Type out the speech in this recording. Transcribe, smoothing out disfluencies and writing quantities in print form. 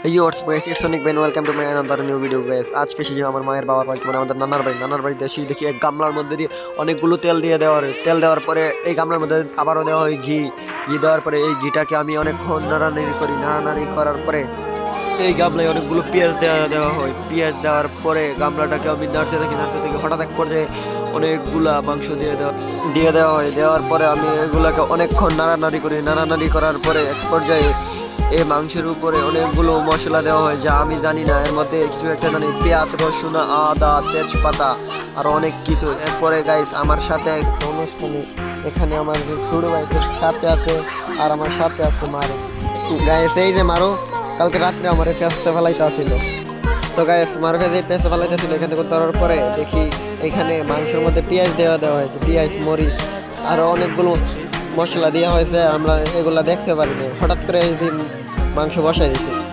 Yours guys, it's Sonic Ben. Welcome to my another new video guys. আজকে সেই আমার মায়ের বাবার বাড়ি মানে আমাদের নানার বাড়িতে এসে দেখি এক গামলার মধ্যে দিয়ে অনেকগুলো তেল দেওয়ার পরে এই গামলার মধ্যে আবারও দেওয়া হয় ঘি দেওয়ার পরে এই ঘিটাকে আমি অনেকক্ষণ নাড়ানাড়ি করার পরে এই গামলায় অনেকগুলো পেঁয়াজ দেওয়া হয়। পেঁয়াজ দেওয়ার পরে গামলাটাকে আমি নাড়তে থাকি হঠাৎ এক পর্যায়ে অনেকগুলা মাংস দিয়ে দেওয়া হয়। দেওয়ার পরে আমি এগুলাকে অনেকক্ষণ নাড়ানাড়ি করার পরে এক পর্যায়ে এই মাংসের উপরে অনেকগুলো মশলা দেওয়া হয় যা আমি জানি না, এর মধ্যে কিছু একটা জানি, পেঁয়াজ, রসুন, আদা, তেজপাতা আর অনেক কিছু। এরপরে গাইস আমার সাথে অনুষ্ঠানে এখানে আমার ছোট ভাই সাথে আছে আর আমার সাথে আছে মারো। গাইস এই যে মারো কালকে রাত্রে আমার পেঁচতে ফেলাইতে আসছিল, তো গাইস মারো যে পেঁচতে ফেলাইতে আসছিল এখান থেকে তোলার পরে দেখি এখানে মাংসের মধ্যে পেঁয়াজ দেওয়া হয়েছে, পেঁয়াজ, মরিচ আরও অনেকগুলো মশলা দেওয়া হয়েছে। আমরা এগুলা দেখতে পারিনি, হঠাৎ করে এই দিন মাংস বসাই দিছি।